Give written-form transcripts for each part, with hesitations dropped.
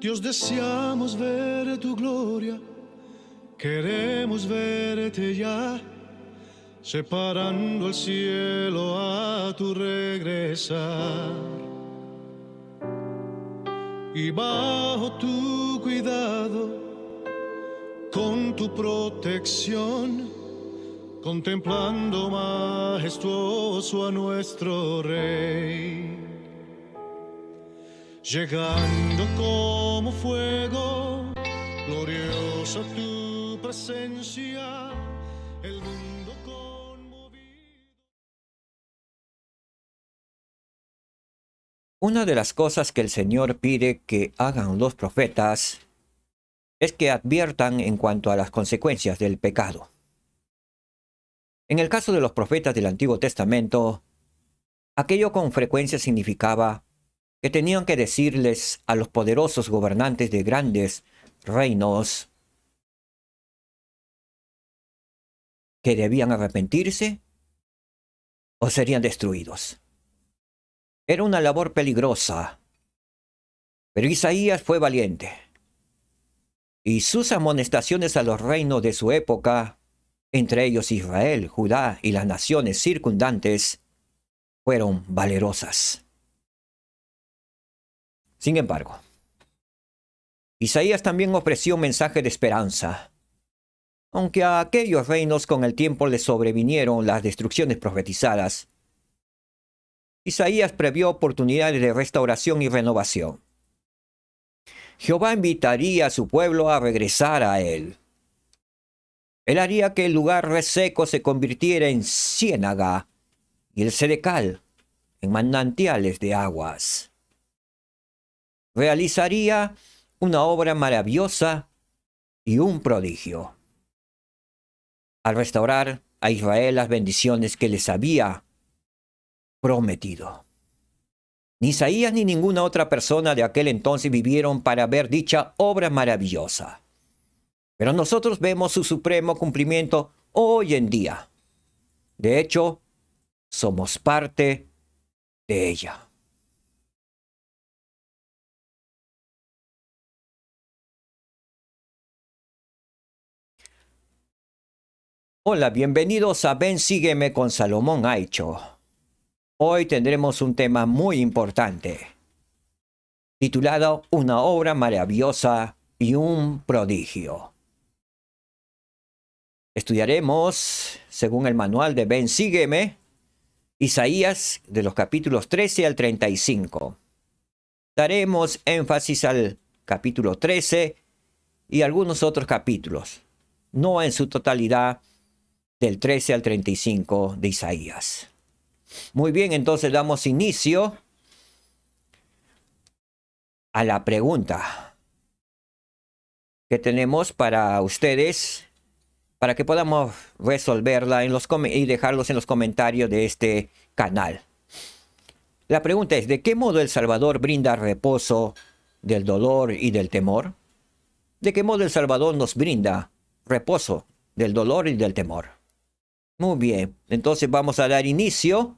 Dios, deseamos ver tu gloria, queremos verte ya, separando el cielo a tu regresar. Y bajo tu cuidado, con tu protección, contemplando majestuoso a nuestro Rey. Llegando como fuego, gloriosa tu presencia, el mundo conmovido. Una de las cosas que el Señor pide que hagan los profetas es que adviertan en cuanto a las consecuencias del pecado. En el caso de los profetas del Antiguo Testamento, aquello con frecuencia significaba que tenían que decirles a los poderosos gobernantes de grandes reinos que debían arrepentirse o serían destruidos. Era una labor peligrosa, pero Isaías fue valiente, y sus amonestaciones a los reinos de su época, entre ellos Israel, Judá y las naciones circundantes, fueron valerosas. Sin embargo, Isaías también ofreció un mensaje de esperanza. Aunque a aquellos reinos con el tiempo les sobrevinieron las destrucciones profetizadas, Isaías previó oportunidades de restauración y renovación. Jehová invitaría a su pueblo a regresar a él. Él haría que el lugar reseco se convirtiera en ciénaga y el sedecal en manantiales de aguas. Realizaría una obra maravillosa y un prodigio. Al restaurar a Israel las bendiciones que les había prometido. Ni Isaías ni ninguna otra persona de aquel entonces vivieron para ver dicha obra maravillosa. Pero nosotros vemos su supremo cumplimiento hoy en día. De hecho, somos parte de ella. Hola, bienvenidos a Ven Sígueme con Salomón Aicho. Hoy tendremos un tema muy importante, titulado Una obra maravillosa y un prodigio. Estudiaremos, según el manual de Ven Sígueme, Isaías de los capítulos 13 al 35. Daremos énfasis al capítulo 13 y algunos otros capítulos, no en su totalidad, del 13 al 35 de Isaías. Muy bien, entonces damos inicio a la pregunta que tenemos para ustedes, para que podamos resolverla y dejarlos en los comentarios de este canal. La pregunta es, ¿de qué modo el Salvador brinda reposo del dolor y del temor? ¿De qué modo el Salvador nos brinda reposo del dolor y del temor? Muy bien, entonces vamos a dar inicio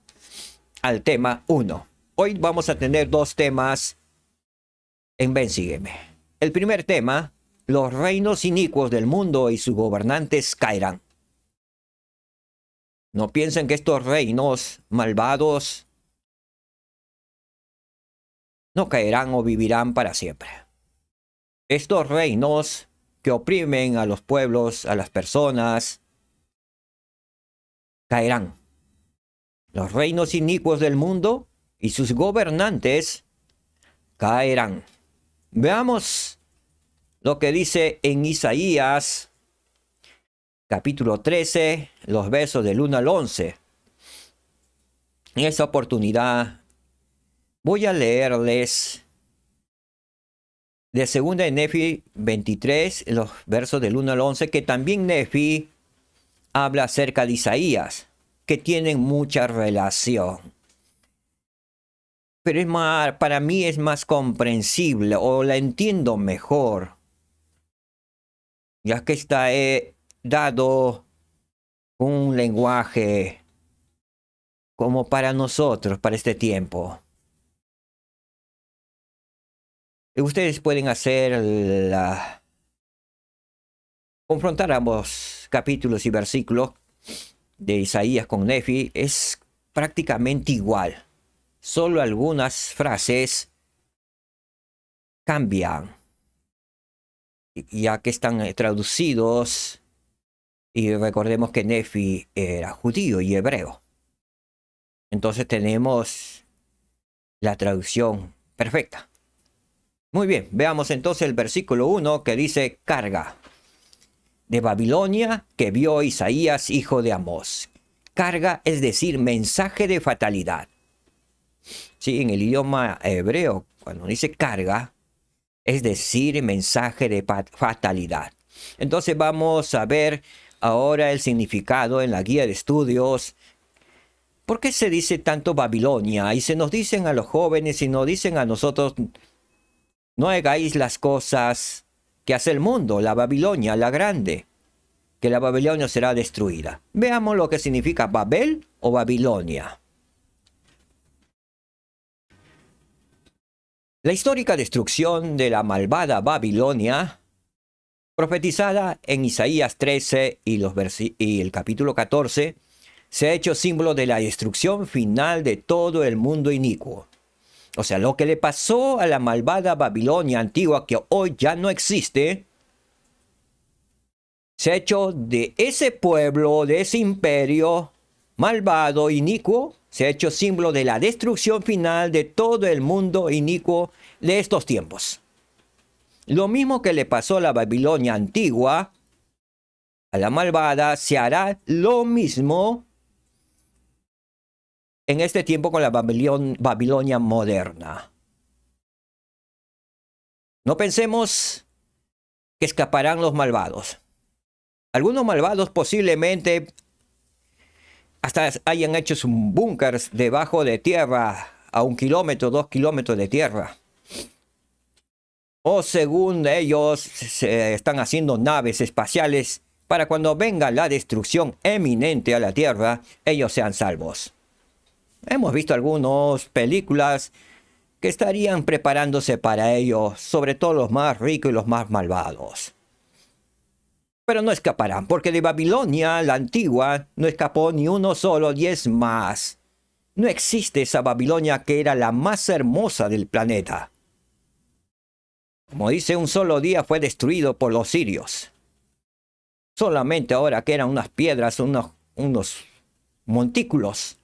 al tema 1. Hoy vamos a tener dos temas en Ven Sígueme. El primer tema, los reinos inicuos del mundo y sus gobernantes caerán. No piensen que estos reinos malvados no caerán o vivirán para siempre. Estos reinos que oprimen a los pueblos, a las personas, caerán. Los reinos inicuos del mundo y sus gobernantes caerán. Veamos lo que dice en Isaías, capítulo 13, los versos del 1 al 11. En esta oportunidad voy a leerles de 2 de Nefi 23, los versos del 1 al 11, que también Nefi habla acerca de Isaías, que tienen mucha relación. Pero para mí es más comprensible o la entiendo mejor, ya que está dado un lenguaje como para nosotros, para este tiempo. Ustedes pueden confrontar ambos capítulos y versículos de Isaías con Nefi. Es prácticamente igual. Solo algunas frases cambian, ya que están traducidos. Y recordemos que Nefi era judío y hebreo. Entonces tenemos la traducción perfecta. Muy bien, veamos entonces el versículo 1 que dice: carga de Babilonia que vio Isaías, hijo de Amós. Carga es decir, mensaje de fatalidad. Sí, en el idioma hebreo, cuando dice carga, es decir, mensaje de fatalidad. Entonces vamos a ver ahora el significado en la guía de estudios. ¿Por qué se dice tanto Babilonia? Y se nos dicen a los jóvenes y nos dicen a nosotros: no hagáis las cosas que hace el mundo, la Babilonia, la grande, que la Babilonia será destruida. Veamos lo que significa Babel o Babilonia. La histórica destrucción de la malvada Babilonia, profetizada en Isaías 13 y el capítulo 14, se ha hecho símbolo de la destrucción final de todo el mundo inicuo. O sea, lo que le pasó a la malvada Babilonia antigua, que hoy ya no existe, se ha hecho de ese pueblo, de ese imperio malvado, inicuo, se ha hecho símbolo de la destrucción final de todo el mundo inicuo de estos tiempos. Lo mismo que le pasó a la Babilonia antigua, a la malvada, se hará lo mismo en este tiempo con la Babilonia moderna. No pensemos que escaparán los malvados. Algunos malvados posiblemente hasta hayan hecho sus búnkers debajo de tierra, a 1 kilómetro, 2 kilómetros de tierra. O según ellos, se están haciendo naves espaciales para cuando venga la destrucción eminente a la tierra, ellos sean salvos. Hemos visto algunas películas que estarían preparándose para ello, sobre todo los más ricos y los más malvados. Pero no escaparán, porque de Babilonia, la antigua, no escapó ni uno solo, y es más. No existe esa Babilonia que era la más hermosa del planeta. Como dice, un solo día fue destruido por los sirios. Solamente ahora quedan unas piedras, unos montículos,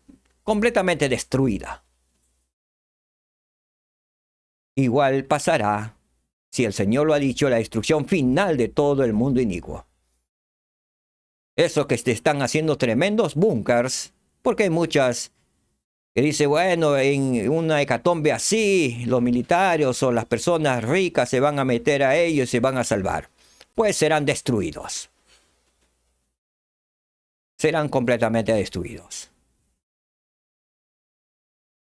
completamente destruida. Igual pasará, si el Señor lo ha dicho, la destrucción final de todo el mundo inicuo. Eso que se están haciendo tremendos búnkers, porque hay muchas que dicen, bueno, en una hecatombe así, los militares o las personas ricas se van a meter a ellos y se van a salvar. Pues serán destruidos. Serán completamente destruidos.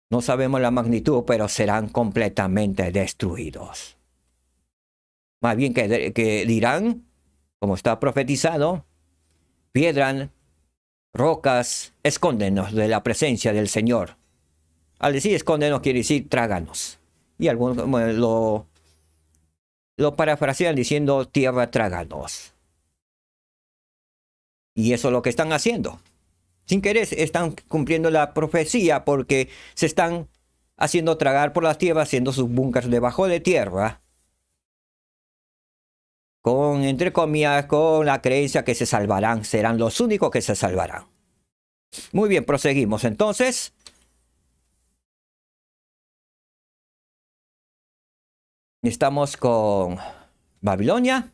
No sabemos la magnitud, pero serán completamente destruidos. Más bien que dirán, como está profetizado: piedras, rocas, escóndenos de la presencia del Señor. Al decir escóndenos quiere decir tráganos. Y algunos lo parafrasean diciendo tierra tráganos. Y eso es lo que están haciendo. Sin querer están cumpliendo la profecía, porque se están haciendo tragar por las tierras, haciendo sus búnkers debajo de tierra, con, entre comillas, con la creencia que se salvarán, serán los únicos que se salvarán. Muy bien, proseguimos entonces. Estamos con Babilonia.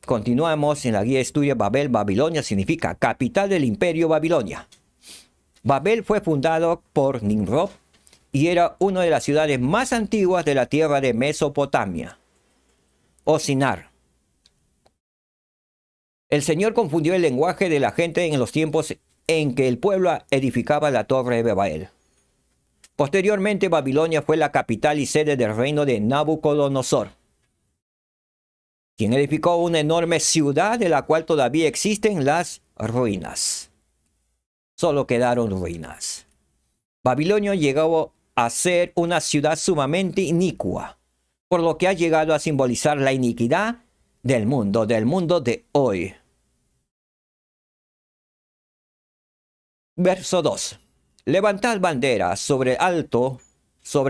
Continuamos en la guía de estudio. Babel, Babilonia significa capital del imperio Babilonia. Babel fue fundado por Nimrod y era una de las ciudades más antiguas de la tierra de Mesopotamia, o Sinar. El Señor confundió el lenguaje de la gente en los tiempos en que el pueblo edificaba la torre de Babel. Posteriormente, Babilonia fue la capital y sede del reino de Nabucodonosor, quien edificó una enorme ciudad de la cual todavía existen las ruinas. Solo quedaron ruinas. Babilonia llegó a ser una ciudad sumamente inicua. por lo que ha llegado a simbolizar la iniquidad del mundo de hoy. Verso 2. Levantad banderas sobre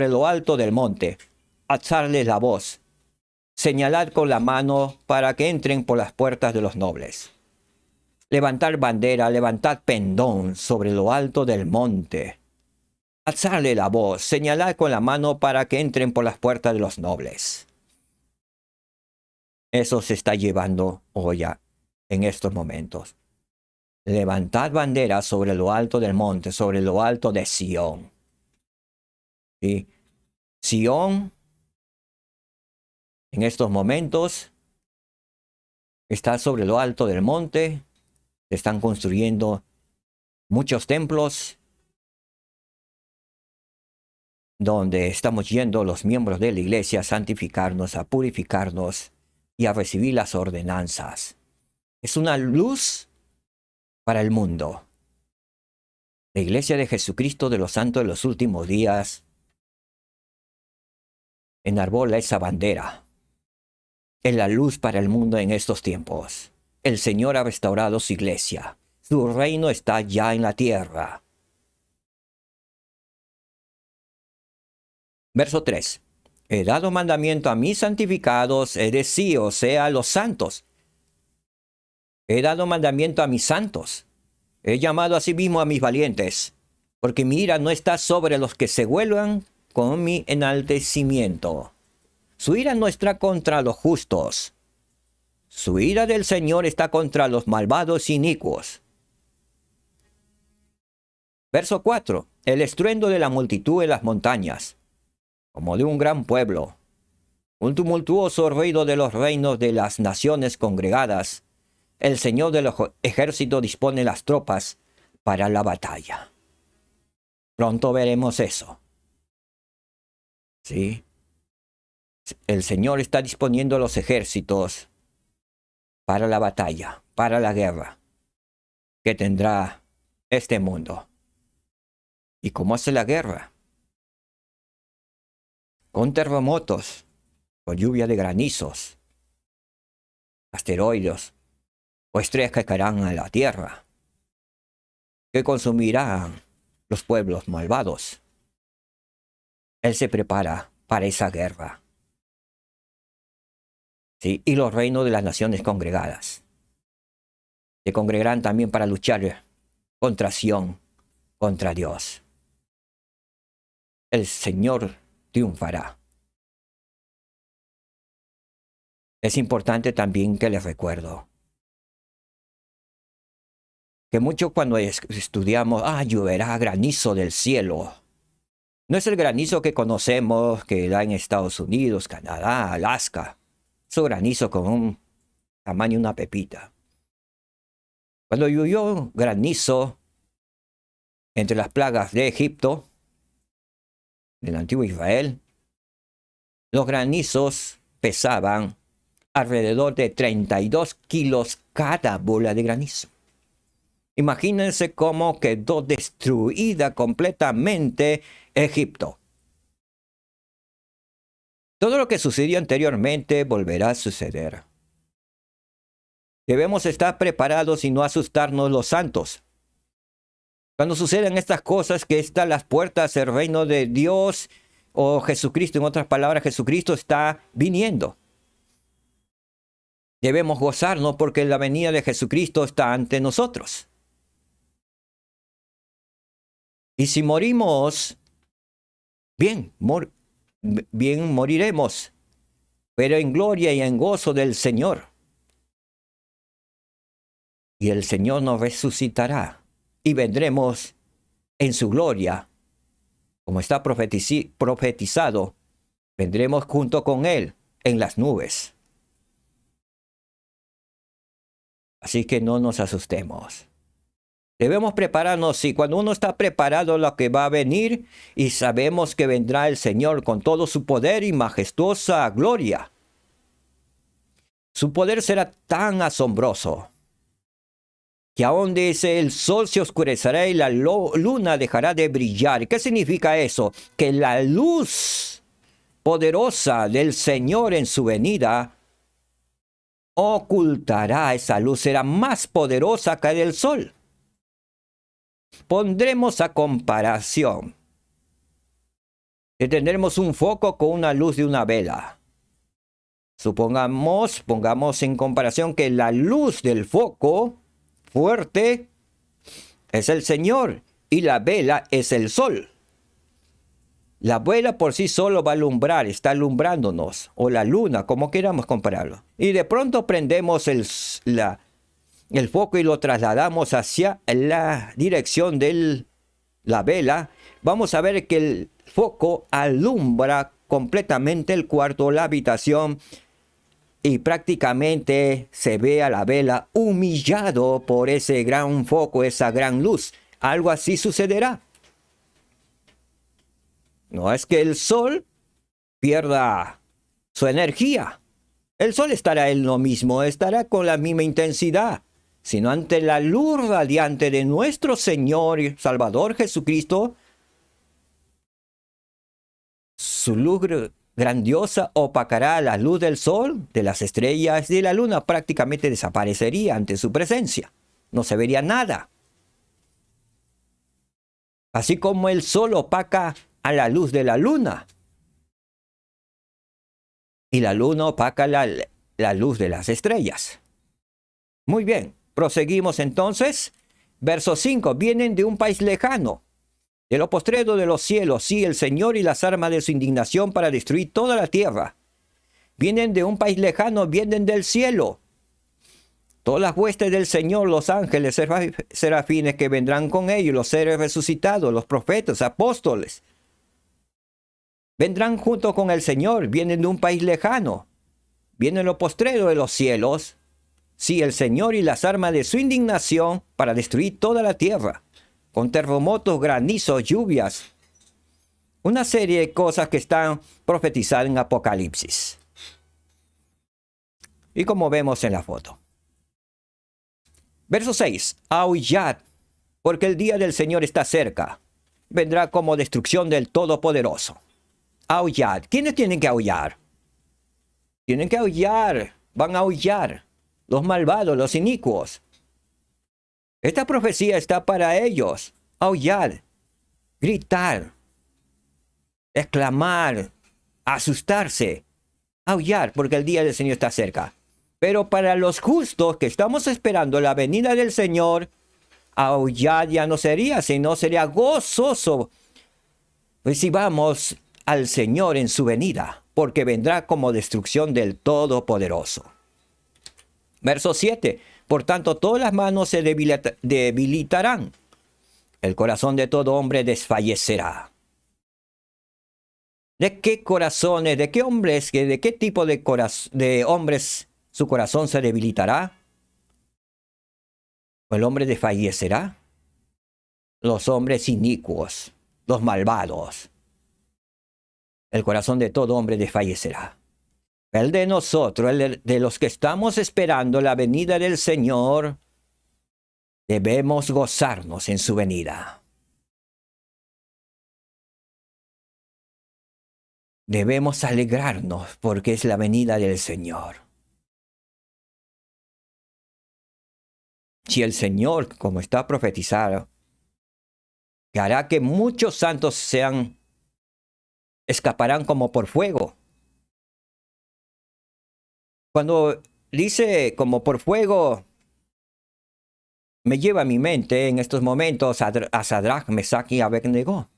lo alto del monte, alzarles la voz, señalad con la mano para que entren por las puertas de los nobles. Levantad bandera, levantad pendón sobre lo alto del monte. Alzarle la voz, señalad con la mano para que entren por las puertas de los nobles. Eso se está llevando hoy en estos momentos. Levantad bandera sobre lo alto del monte, sobre lo alto de Sión. ¿Sí? Sión, en estos momentos, está sobre lo alto del monte. Se están construyendo muchos templos donde estamos yendo los miembros de la iglesia a santificarnos, a purificarnos y a recibir las ordenanzas. Es una luz para el mundo. La iglesia de Jesucristo de los santos de los últimos días enarbola esa bandera. Es la luz para el mundo en estos tiempos. El Señor ha restaurado su iglesia. Su reino está ya en la tierra. Verso 3. He dado mandamiento a mis santificados, es decir, o sea, a los santos. He dado mandamiento a mis santos. He llamado a sí mismo a mis valientes, porque mi ira no está sobre los que se vuelvan con mi enaltecimiento. Su ira no está contra los justos. Su ira del Señor está contra los malvados y inicuos. Verso 4. El estruendo de la multitud en las montañas, como de un gran pueblo. Un tumultuoso ruido de los reinos de las naciones congregadas. El Señor de los ejércitos dispone las tropas para la batalla. Pronto veremos eso. ¿Sí? El Señor está disponiendo los ejércitos para la batalla, para la guerra que tendrá este mundo. ¿Y cómo hace la guerra? Con terremotos, con lluvia de granizos, asteroides o estrellas que caerán a la tierra, que consumirán los pueblos malvados. Él se prepara para esa guerra. ¿Sí? Y los reinos de las naciones congregadas se congregarán también para luchar contra Sión, contra Dios. El Señor triunfará. Es importante también que les recuerdo que mucho cuando estudiamos, lloverá granizo del cielo. No es el granizo que conocemos, que da en Estados Unidos, Canadá, Alaska. Es un granizo con un tamaño de una pepita. Cuando llovió granizo entre las plagas de Egipto, del antiguo Israel, los granizos pesaban alrededor de 32 kilos cada bola de granizo. Imagínense cómo quedó destruida completamente Egipto. Todo lo que sucedió anteriormente volverá a suceder. Debemos estar preparados y no asustarnos los santos. Cuando suceden estas cosas, que están las puertas del reino de Dios o Jesucristo, en otras palabras, Jesucristo está viniendo. Debemos gozarnos porque la venida de Jesucristo está ante nosotros. Y si morimos, bien moriremos, pero en gloria y en gozo del Señor. Y el Señor nos resucitará y vendremos en su gloria. Como está profetizado, vendremos junto con Él en las nubes. Así que no nos asustemos. Debemos prepararnos, y cuando uno está preparado lo que va a venir, y sabemos que vendrá el Señor con todo su poder y majestuosa gloria. Su poder será tan asombroso que aún dice el sol se oscurecerá y la luna dejará de brillar. ¿Qué significa eso? Que la luz poderosa del Señor en su venida ocultará esa luz, será más poderosa que el sol. Pondremos a comparación que tendremos un foco con una luz de una vela. Pongamos en comparación que la luz del foco fuerte es el Señor y la vela es el sol. La vela por sí solo va a alumbrar, está alumbrándonos, o la luna, como queramos compararlo. Y de pronto prendemos el foco y lo trasladamos hacia la dirección de la vela. Vamos a ver que el foco alumbra completamente el cuarto, la habitación, y prácticamente se ve a la vela humillado por ese gran foco, esa gran luz. Algo así sucederá. No es que el sol pierda su energía. El sol estará en lo mismo, estará con la misma intensidad, sino ante la luz radiante de nuestro Señor y Salvador Jesucristo, su luz grandiosa opacará la luz del sol, de las estrellas y de la luna. Prácticamente desaparecería ante su presencia. No se vería nada. Así como el sol opaca a la luz de la luna, y la luna opaca la luz de las estrellas. Muy bien, proseguimos entonces. Verso 5, vienen de un país lejano, de lo postrero de los cielos, sí, el Señor y las armas de su indignación para destruir toda la tierra. Vienen de un país lejano, vienen del cielo. Todas las huestes del Señor, los ángeles, serafines que vendrán con ellos, los seres resucitados, los profetas, apóstoles. Vendrán junto con el Señor, vienen de un país lejano, vienen de lo postrero de los cielos, sí, el Señor y las armas de su indignación para destruir toda la tierra, con terremotos, granizos, lluvias. Una serie de cosas que están profetizadas en Apocalipsis. Y como vemos en la foto. Verso 6. Aullad, porque el día del Señor está cerca. Vendrá como destrucción del Todopoderoso. Aullad. ¿Quiénes tienen que aullar? Tienen que aullar. Van a aullar. Los malvados, los inicuos. Esta profecía está para ellos. Aullar. Gritar. Exclamar. Asustarse. Aullar, porque el día del Señor está cerca. Pero para los justos que estamos esperando la venida del Señor, aullar ya no sería, sino sería gozoso. Recibamos al Señor en su venida, porque vendrá como destrucción del Todopoderoso. Verso 7. Por tanto, todas las manos se debilitarán. El corazón de todo hombre desfallecerá. ¿De qué corazones, de qué hombres, de qué tipo de hombres su corazón se debilitará? ¿El hombre desfallecerá? Los hombres inicuos, los malvados. El corazón de todo hombre desfallecerá. El de nosotros, el de los que estamos esperando la venida del Señor, debemos gozarnos en su venida. Debemos alegrarnos porque es la venida del Señor. Si el Señor, como está profetizado, que hará que muchos santos escaparán como por fuego. Cuando dice como por fuego, me lleva a mi mente en estos momentos a Sadrach, Mesach y Abednego.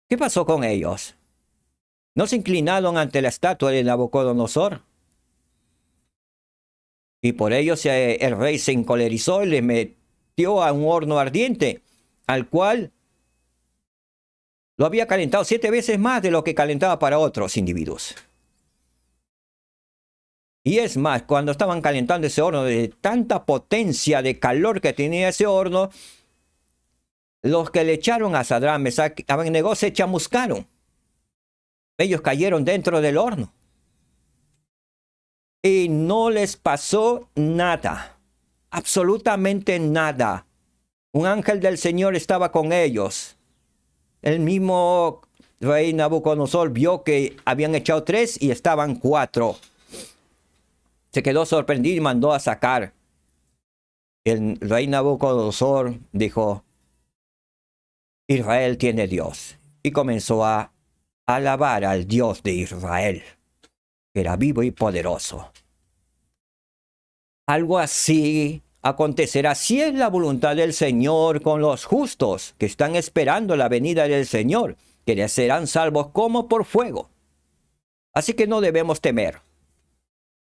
¿Qué pasó con ellos? ¿No se inclinaron ante la estatua de Nabucodonosor? Y por ello el rey se encolerizó y les metió a un horno ardiente, al cual lo había calentado 7 veces más de lo que calentaba para otros individuos. Y es más, cuando estaban calentando ese horno, de tanta potencia de calor que tenía ese horno, los que le echaron a Sadrach, Mesach y Abednego se chamuscaron. Ellos cayeron dentro del horno. Y no les pasó nada. Absolutamente nada. Un ángel del Señor estaba con ellos. El mismo rey Nabucodonosor vio que habían echado 3 y estaban 4. Se quedó sorprendido y mandó a sacar. El rey Nabucodonosor dijo: Israel tiene Dios. Y comenzó a alabar al Dios de Israel, que era vivo y poderoso. Algo así acontecerá si es la voluntad del Señor con los justos que están esperando la venida del Señor, que serán salvos como por fuego. Así que no debemos temer.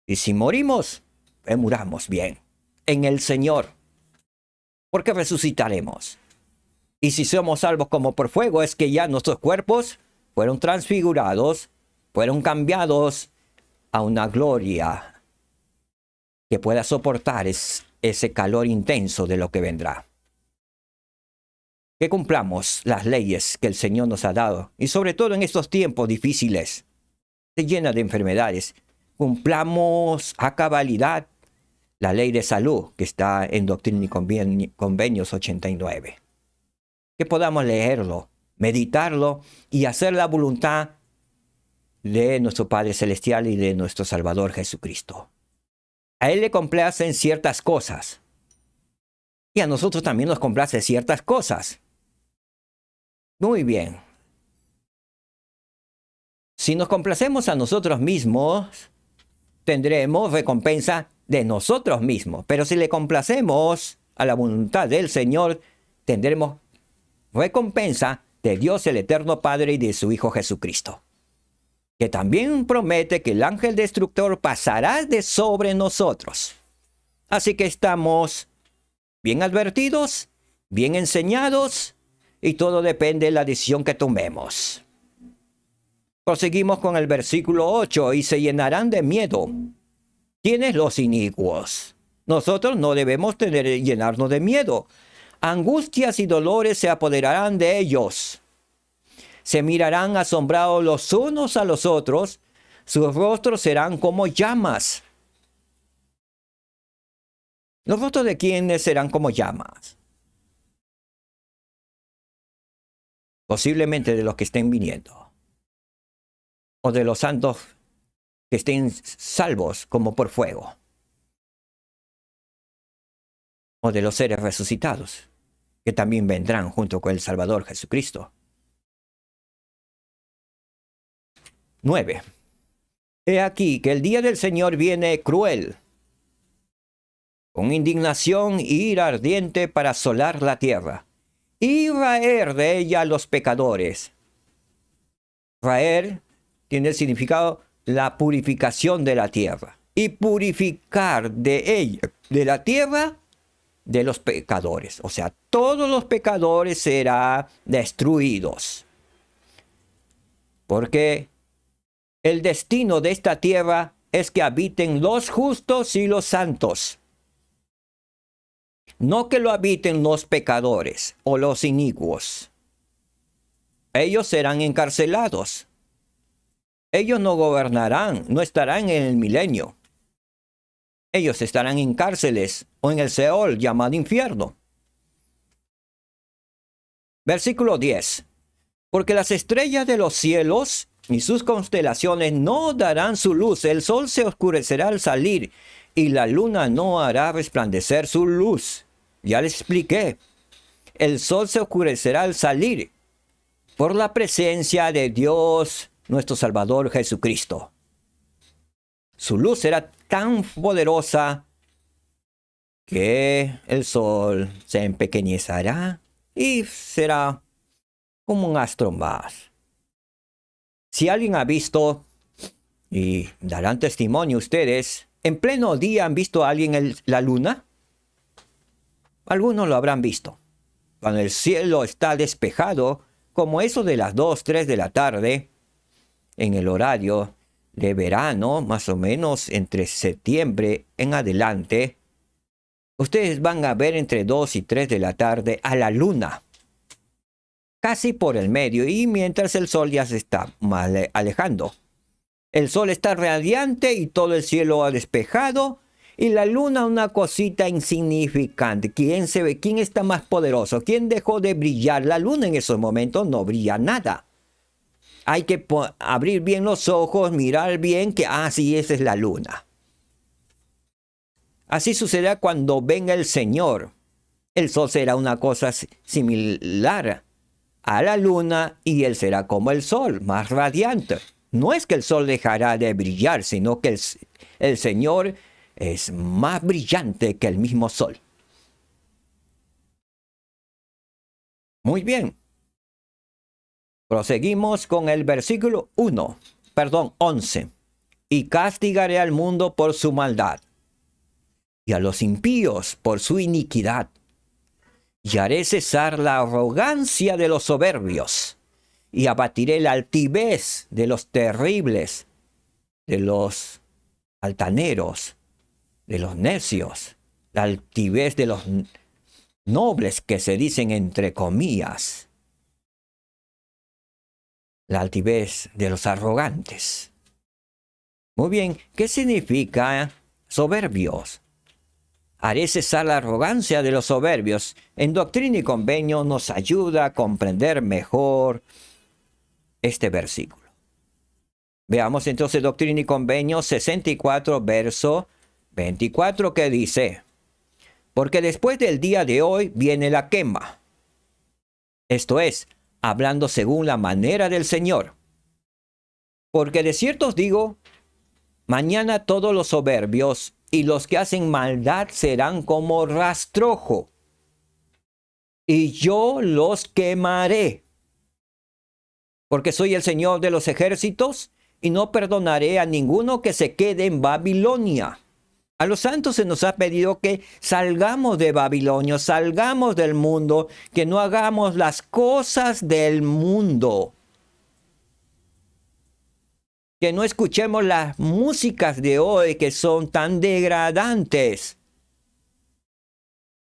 Y si morimos, muramos bien en el Señor, porque resucitaremos. Y si somos salvos como por fuego, es que ya nuestros cuerpos fueron transfigurados, fueron cambiados a una gloria que pueda soportar ese calor intenso de lo que vendrá. Que cumplamos las leyes que el Señor nos ha dado, y sobre todo en estos tiempos difíciles, llenas de enfermedades, cumplamos a cabalidad la ley de salud que está en Doctrina y Convenios 89. Que podamos leerlo, meditarlo y hacer la voluntad de nuestro Padre Celestial y de nuestro Salvador Jesucristo. A Él le complacen ciertas cosas y a nosotros también nos complacen ciertas cosas. Muy bien. Si nos complacemos a nosotros mismos, tendremos recompensa de nosotros mismos. Pero si le complacemos a la voluntad del Señor, tendremos recompensa de Dios el Eterno Padre y de su Hijo Jesucristo, que también promete que el ángel destructor pasará de sobre nosotros. Así que estamos bien advertidos, bien enseñados, y todo depende de la decisión que tomemos. Proseguimos con el versículo 8, y se llenarán de miedo. ¿Quiénes los inicuos? Nosotros no debemos llenarnos de miedo. Angustias y dolores se apoderarán de ellos. Se mirarán asombrados los unos a los otros. Sus rostros serán como llamas. ¿Los rostros de quiénes serán como llamas? Posiblemente de los que estén viniendo, o de los santos que estén salvos como por fuego, o de los seres resucitados, que también vendrán junto con el Salvador Jesucristo. 9. He aquí que el día del Señor viene cruel, con indignación y ira ardiente para asolar la tierra, y raer de ella a los pecadores. Raer tiene el significado la purificación de la tierra, y purificar de ella, de la tierra, de los pecadores. O sea, todos los pecadores serán destruidos. Porque el destino de esta tierra es que habiten los justos y los santos. No que lo habiten los pecadores o los inicuos. Ellos serán encarcelados. Ellos no gobernarán, no estarán en el milenio. Ellos estarán en cárceles o en el Seol llamado infierno. Versículo 10. Porque las estrellas de los cielos y sus constelaciones no darán su luz. El sol se oscurecerá al salir y la luna no hará resplandecer su luz. Ya les expliqué. El sol se oscurecerá al salir por la presencia de Dios, nuestro Salvador Jesucristo. Su luz será tan poderosa que el sol se empequeñecerá y será como un astro más. Si alguien ha visto, y darán testimonio ustedes, en pleno día han visto a alguien la luna. Algunos lo habrán visto. Cuando el cielo está despejado, como eso de las 2, 3 de la tarde, en el horario de verano, más o menos entre septiembre en adelante, ustedes van a ver entre 2 y 3 de la tarde a la luna, casi por el medio, y mientras el sol ya se está alejando. El sol está radiante y todo el cielo ha despejado, y la luna una cosita insignificante. ¿Quién está más poderoso? ¿Quién dejó de brillar? La luna en esos momentos no brilla nada. hay que abrir bien los ojos, mirar bien que, sí, esa es la luna. Así sucederá cuando venga el Señor. El sol será una cosa similar a la luna y él será como el sol, más radiante. No es que el sol dejará de brillar, sino que el Señor es más brillante que el mismo sol. Muy bien. Proseguimos con el versículo 11. Y castigaré al mundo por su maldad, y a los impíos por su iniquidad. Y haré cesar la arrogancia de los soberbios, y abatiré la altivez de los terribles, de los altaneros, de los necios, la altivez de los nobles que se dicen entre comillas, la altivez de los arrogantes. Muy bien, ¿qué significa soberbios? Haré cesar la arrogancia de los soberbios. En Doctrina y Convenio nos ayuda a comprender mejor este versículo. Veamos entonces Doctrina y Convenio 64, verso 24, que dice: porque después del día de hoy viene la quema. Esto es, hablando según la manera del Señor. Porque de cierto os digo, mañana todos los soberbios y los que hacen maldad serán como rastrojo, y yo los quemaré. Porque soy el Señor de los ejércitos, y no perdonaré a ninguno que se quede en Babilonia. A los santos se nos ha pedido que salgamos de Babilonia, salgamos del mundo, que no hagamos las cosas del mundo. Que no escuchemos las músicas de hoy que son tan degradantes,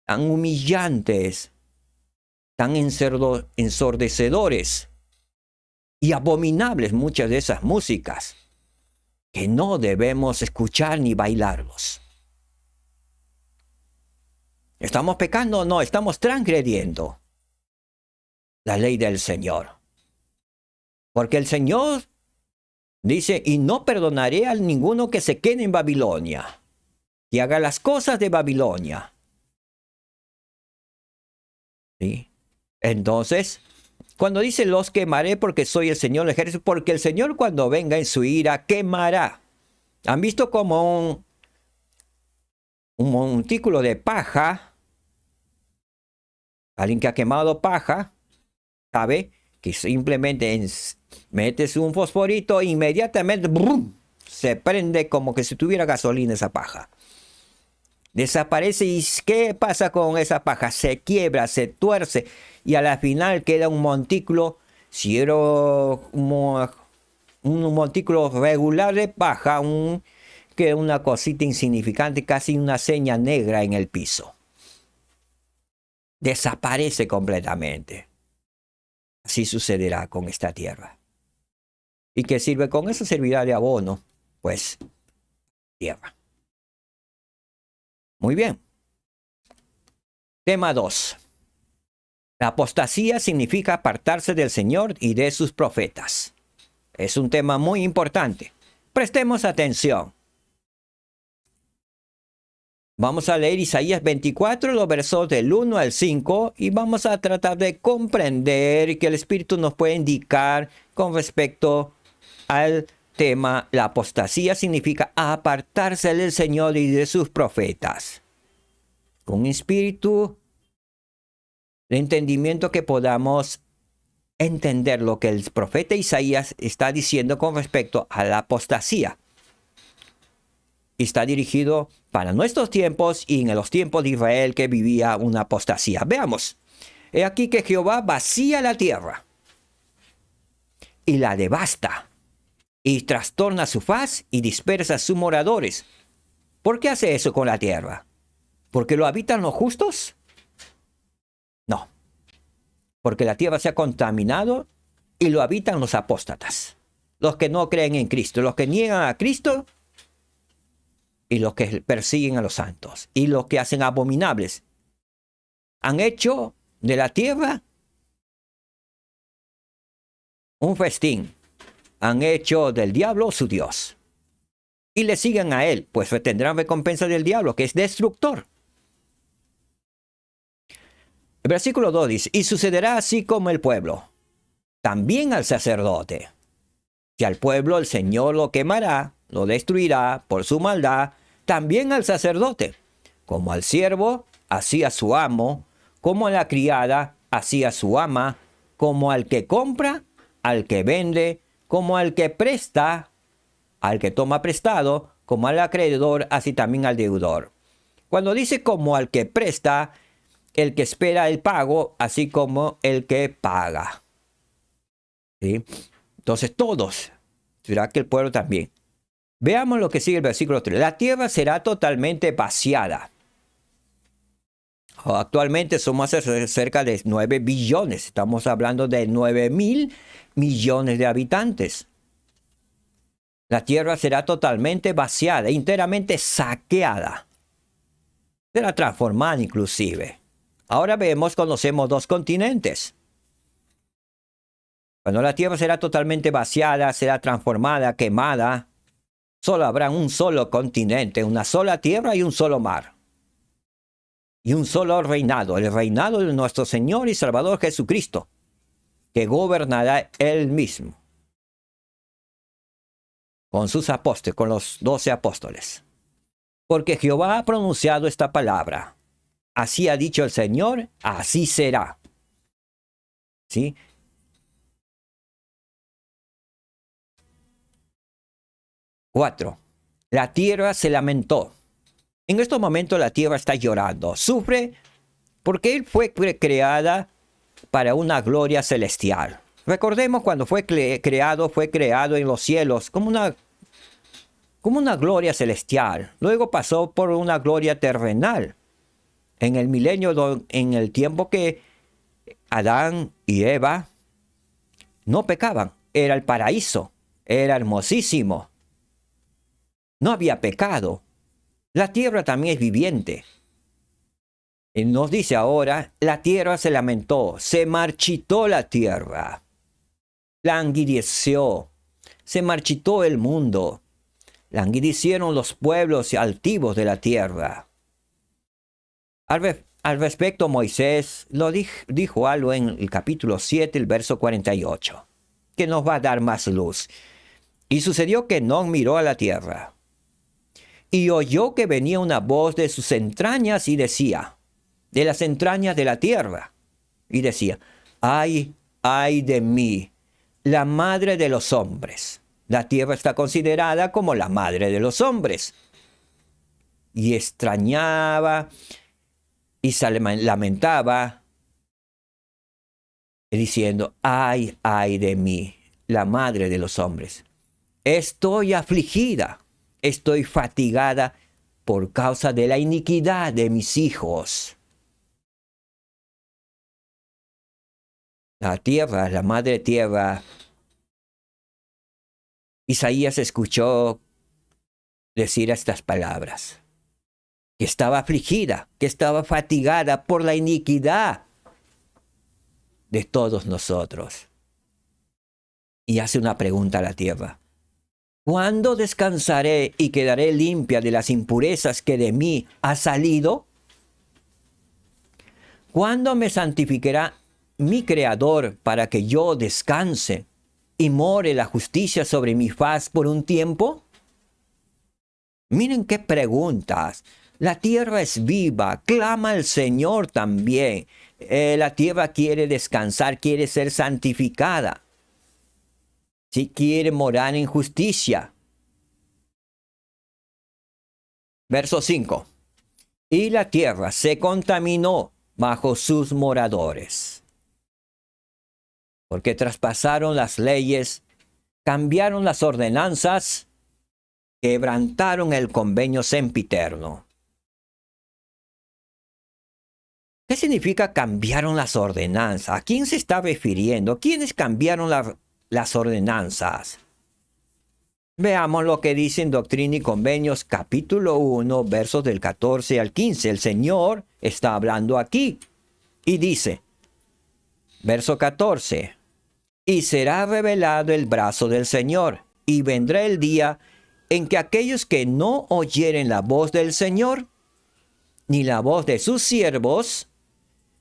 tan humillantes, tan ensordecedores y abominables muchas de esas músicas, que no debemos escuchar ni bailarlos. ¿Estamos pecando? No, estamos transgrediendo la ley del Señor. Porque el Señor dice, y no perdonaré a ninguno que se quede en Babilonia y haga las cosas de Babilonia. ¿Sí? Entonces, cuando dice los quemaré porque soy el Señor del ejército, porque el Señor cuando venga en su ira quemará. ¿Han visto como un montículo de paja? Alguien que ha quemado paja, sabe que simplemente metes un fosforito e inmediatamente ¡brum!, se prende como que si tuviera gasolina esa paja. Desaparece. ¿Y qué pasa con esa paja? Se quiebra, se tuerce y a la final queda un montículo, si era un montículo regular de paja, queda una cosita insignificante, casi una seña negra en el piso. Desaparece completamente. Así sucederá con esta tierra. ¿Y qué sirve con eso? Servirá de abono, pues, tierra. Muy bien. Tema 2. La apostasía significa apartarse del Señor y de sus profetas. Es un tema muy importante. Prestemos atención. Vamos a leer Isaías 24, los versos del 1 al 5, y vamos a tratar de comprender y que el Espíritu nos pueda indicar con respecto al tema. La apostasía significa apartarse del Señor y de sus profetas. Con un espíritu de entendimiento que podamos entender lo que el profeta Isaías está diciendo con respecto a la apostasía. Está dirigido para nuestros tiempos y en los tiempos de Israel que vivía una apostasía. Veamos. He aquí que Jehová vacía la tierra y la devasta y trastorna su faz y dispersa sus moradores. ¿Por qué hace eso con la tierra? ¿Porque lo habitan los justos? No. Porque la tierra se ha contaminado y lo habitan los apóstatas. Los que no creen en Cristo, los que niegan a Cristo y los que persiguen a los santos y los que hacen abominables. Han hecho de la tierra un festín. han hecho del diablo su Dios. Y le siguen a él, pues tendrán recompensa del diablo, que es destructor. El versículo 2 dice, y sucederá así como el pueblo, también al sacerdote. Si al pueblo el Señor lo quemará, lo destruirá por su maldad, también al sacerdote, como al siervo, así a su amo, como a la criada, así a su ama, como al que compra, al que vende, como al que presta, al que toma prestado, como al acreedor, así también al deudor. Cuando dice como al que presta, el que espera el pago, así como el que paga. ¿Sí? Entonces todos, será que el pueblo también. Veamos lo que sigue el versículo 3. La tierra será totalmente vaciada. Actualmente somos cerca de 9 billones. Estamos hablando de 9.000 millones de habitantes. La tierra será totalmente vaciada, enteramente saqueada. Será transformada inclusive. Ahora conocemos 2 continentes. Cuando la tierra será totalmente vaciada, será transformada, quemada, solo habrá un solo continente, una sola tierra y un solo mar. Y un solo reinado, el reinado de nuestro Señor y Salvador Jesucristo, que gobernará Él mismo. Con sus apóstoles, con los 12 apóstoles. Porque Jehová ha pronunciado esta palabra. Así ha dicho el Señor, así será. ¿Sí? Cuatro. La tierra se lamentó. En estos momentos la tierra está llorando. Sufre porque Él fue creada para una gloria celestial. Recordemos cuando fue creado en los cielos como una gloria celestial. Luego pasó por una gloria terrenal. En el milenio, en el tiempo que Adán y Eva no pecaban, era el paraíso, era hermosísimo. No había pecado. La tierra también es viviente. Y nos dice ahora, la tierra se lamentó, se marchitó la tierra, languideció, se marchitó el mundo, languidecieron los pueblos altivos de la tierra. Al respecto, Moisés dijo algo en el capítulo 7, el verso 48, que nos va a dar más luz. Y sucedió que Enón miró a la tierra, y oyó que venía una voz de sus entrañas y decía, de las entrañas de la tierra, y decía, ay, ay de mí, la madre de los hombres. La tierra está considerada como la madre de los hombres. Y extrañaba y se lamentaba, diciendo, ay, ay de mí, la madre de los hombres. Estoy afligida, estoy fatigada por causa de la iniquidad de mis hijos. La tierra, la madre tierra. Isaías escuchó decir estas palabras, que estaba afligida, que estaba fatigada por la iniquidad de todos nosotros. Y hace una pregunta a la tierra. ¿Cuándo descansaré y quedaré limpia de las impurezas que de mí ha salido? ¿Cuándo me santificará mi Creador para que yo descanse y more la justicia sobre mi faz por un tiempo? Miren qué preguntas. La tierra es viva, clama al Señor también. La tierra quiere descansar, quiere ser santificada. Si quiere morar en justicia. Verso 5. Y la tierra se contaminó bajo sus moradores, porque traspasaron las leyes, cambiaron las ordenanzas, quebrantaron el convenio sempiterno. ¿Qué significa cambiaron las ordenanzas? ¿A quién se está refiriendo? ¿Quiénes cambiaron las ordenanzas? Veamos lo que dice en Doctrina y Convenios, capítulo 1, versos del 14 al 15. El Señor está hablando aquí y dice, verso 14, y será revelado el brazo del Señor, y vendrá el día en que aquellos que no oyeren la voz del Señor, ni la voz de sus siervos,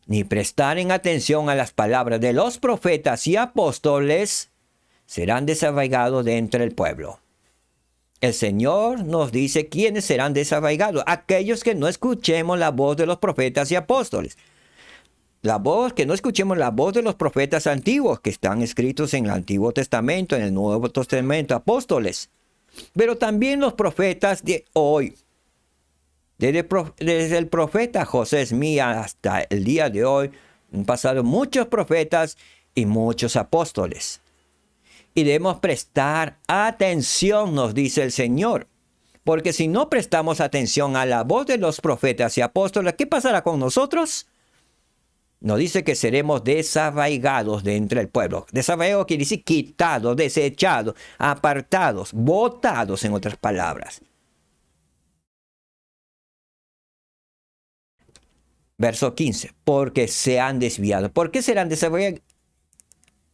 ni prestaren atención a las palabras de los profetas y apóstoles, serán desarraigados de entre el pueblo. El Señor nos dice quiénes serán desarraigados: aquellos que no escuchemos la voz de los profetas y apóstoles. Que no escuchemos la voz de los profetas antiguos que están escritos en el Antiguo Testamento, en el Nuevo Testamento, apóstoles. Pero también los profetas de hoy. Desde el profeta José Smith hasta el día de hoy, han pasado muchos profetas y muchos apóstoles. Y debemos prestar atención, nos dice el Señor. Porque si no prestamos atención a la voz de los profetas y apóstoles, ¿qué pasará con nosotros? Nos dice que seremos desarraigados de entre el pueblo. Desarraigado quiere decir quitados, desechados, apartados, botados, en otras palabras. Verso 15. Porque se han desviado. ¿Por qué serán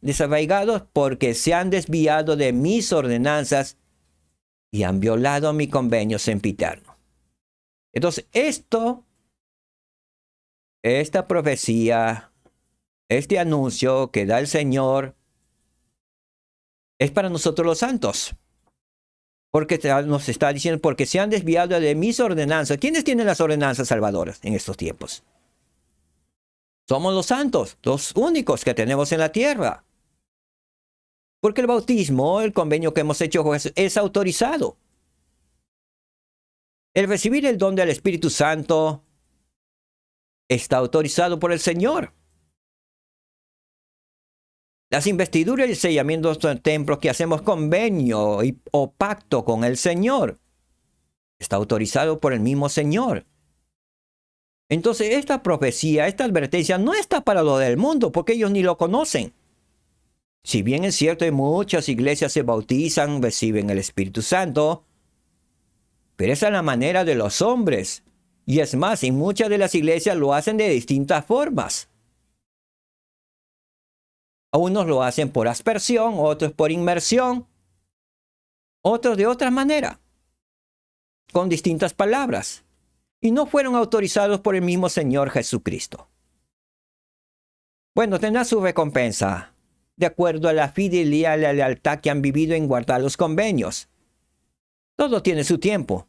desarraigados? Porque se han desviado de mis ordenanzas y han violado mi convenio sempiterno. Entonces, esta profecía, este anuncio que da el Señor, es para nosotros los santos. Porque nos está diciendo, porque se han desviado de mis ordenanzas. ¿Quiénes tienen las ordenanzas salvadoras en estos tiempos? Somos los santos, los únicos que tenemos en la tierra. Porque el bautismo, el convenio que hemos hecho, es autorizado. El recibir el don del Espíritu Santo está autorizado por el Señor. Las investiduras y sellamientos de templos que hacemos convenio o pacto con el Señor, está autorizado por el mismo Señor. Entonces esta profecía, esta advertencia no está para lo del mundo, porque ellos ni lo conocen. Si bien es cierto, en muchas iglesias se bautizan, reciben el Espíritu Santo, pero esa es la manera de los hombres. Y es más, en muchas de las iglesias lo hacen de distintas formas. Unos lo hacen por aspersión, otros por inmersión, otros de otra manera, con distintas palabras. Y no fueron autorizados por el mismo Señor Jesucristo. Bueno, tendrá su recompensa, de acuerdo a la fidelidad y la lealtad que han vivido en guardar los convenios. Todo tiene su tiempo.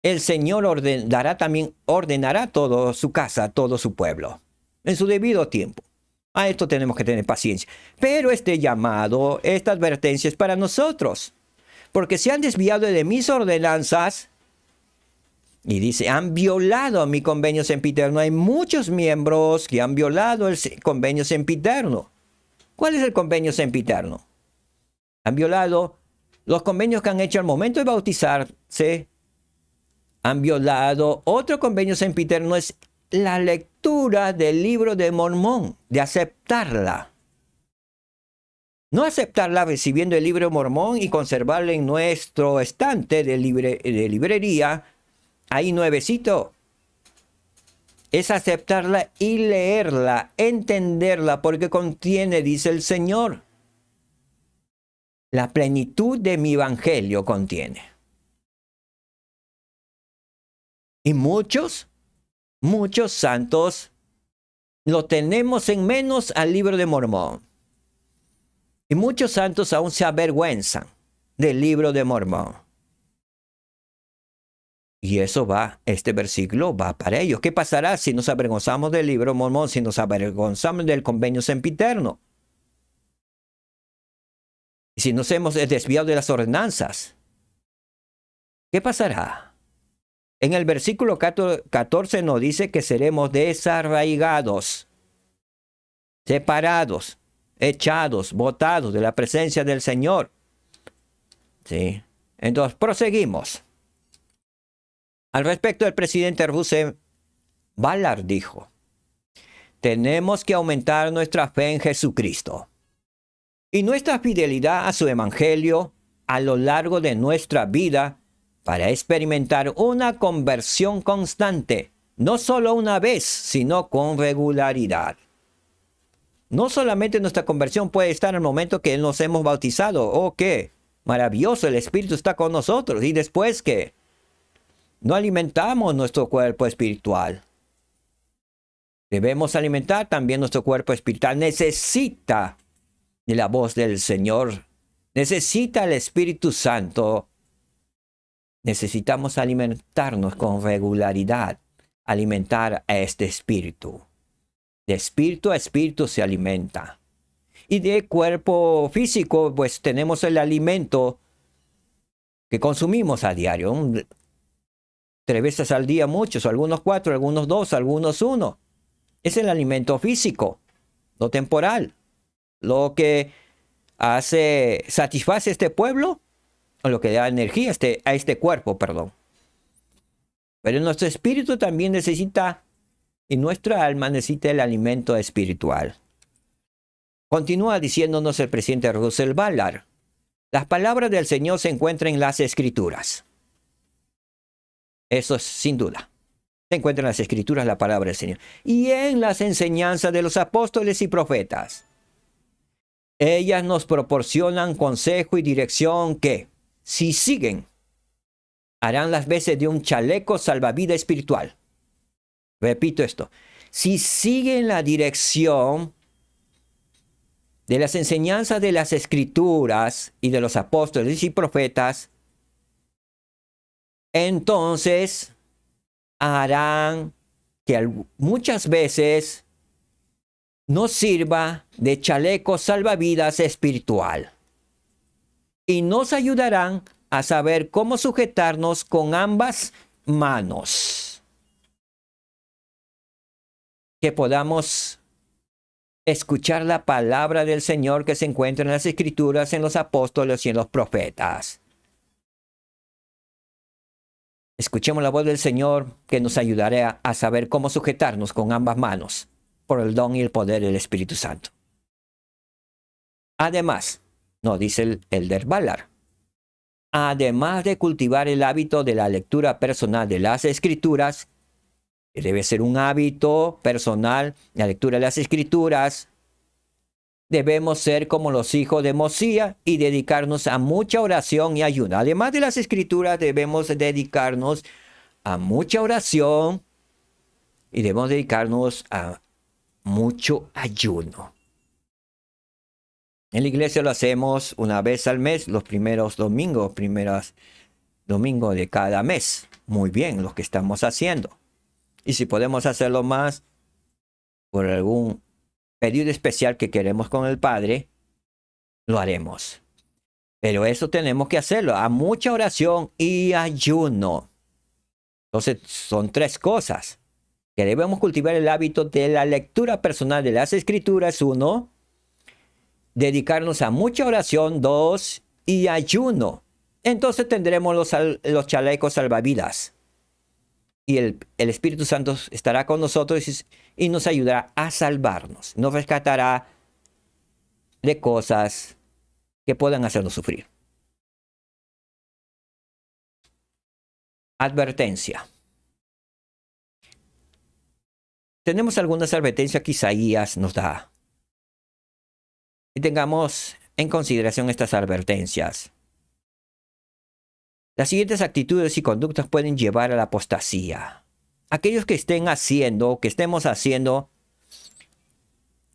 El Señor ordenará toda su casa, todo su pueblo, en su debido tiempo. A esto tenemos que tener paciencia. Pero este llamado, esta advertencia es para nosotros. Porque se han desviado de mis ordenanzas, y dice, han violado mi convenio sempiterno. Hay muchos miembros que han violado el convenio sempiterno. ¿Cuál es el convenio sempiterno? Han violado los convenios que han hecho al momento de bautizarse. Han violado otro convenio sempiterno, es la lectura del libro de Mormón, de aceptarla. No aceptarla recibiendo el libro de Mormón y conservarla en nuestro estante de librería, ahí nuevecito. Es aceptarla y leerla, entenderla, porque contiene, dice el Señor, la plenitud de mi evangelio contiene. Y muchos santos lo tenemos en menos al libro de Mormón. Y muchos santos aún se avergüenzan del libro de Mormón. Y este versículo va para ellos. ¿Qué pasará si nos avergonzamos del libro de Mormón, si nos avergonzamos del convenio sempiterno? Y si nos hemos desviado de las ordenanzas, ¿qué pasará? En el versículo 14 nos dice que seremos desarraigados, separados, echados, botados de la presencia del Señor. ¿Sí? Entonces, proseguimos. Al respecto, el presidente Russell Ballard dijo, tenemos que aumentar nuestra fe en Jesucristo y nuestra fidelidad a su evangelio a lo largo de nuestra vida para experimentar una conversión constante, no solo una vez, sino con regularidad. No solamente nuestra conversión puede estar en el momento que nos hemos bautizado. Oh, qué maravilloso, el Espíritu está con nosotros. Y después que no alimentamos nuestro cuerpo espiritual. Debemos alimentar también nuestro cuerpo espiritual. Necesita de la voz del Señor. Necesita el Espíritu Santo. Necesitamos alimentarnos con regularidad. Alimentar a este espíritu. De espíritu a espíritu se alimenta. Y de cuerpo físico, pues tenemos el alimento que consumimos a diario. 3 veces al día muchos, algunos 4, algunos 2, algunos 1. Es el alimento físico, lo temporal. Lo que satisface a este pueblo, o lo que da energía a este cuerpo, perdón. Pero nuestro espíritu también necesita, y nuestra alma necesita el alimento espiritual. Continúa diciéndonos el presidente Russell Ballard. Las palabras del Señor se encuentran en las Escrituras. Eso es sin duda. Se encuentra en las Escrituras la palabra del Señor. Y en las enseñanzas de los apóstoles y profetas. Ellas nos proporcionan consejo y dirección que, si siguen, harán las veces de un chaleco salvavidas espiritual. Repito esto. Si siguen la dirección de las enseñanzas de las Escrituras y de los apóstoles y profetas, entonces harán que muchas veces nos sirva de chaleco salvavidas espiritual. Y nos ayudarán a saber cómo sujetarnos con ambas manos. Que podamos escuchar la palabra del Señor que se encuentra en las Escrituras, en los apóstoles y en los profetas. Escuchemos la voz del Señor que nos ayudará a saber cómo sujetarnos con ambas manos por el don y el poder del Espíritu Santo. Además, nos dice el Elder Ballard, además de cultivar el hábito de la lectura personal de las Escrituras, que debe ser un hábito personal, la lectura de las Escrituras, debemos ser como los hijos de Mosía y dedicarnos a mucha oración y ayuno. Además de las Escrituras, debemos dedicarnos a mucha oración y debemos dedicarnos a mucho ayuno. En la iglesia lo hacemos una vez al mes, los primeros domingos de cada mes. Muy bien, lo que estamos haciendo. Y si podemos hacerlo más por algún pedido especial que queremos con el Padre, lo haremos. Pero eso tenemos que hacerlo, a mucha oración y ayuno. Entonces, son 3 cosas. Que debemos cultivar el hábito de la lectura personal de las Escrituras, 1. Dedicarnos a mucha oración, 2. Y ayuno. Entonces tendremos los chalecos salvavidas. Y el Espíritu Santo estará con nosotros y nos ayudará a salvarnos. Nos rescatará de cosas que puedan hacernos sufrir. Advertencia. Tenemos algunas advertencias que Isaías nos da. Y tengamos en consideración estas advertencias. Las siguientes actitudes y conductas pueden llevar a la apostasía. Aquellos que estemos haciendo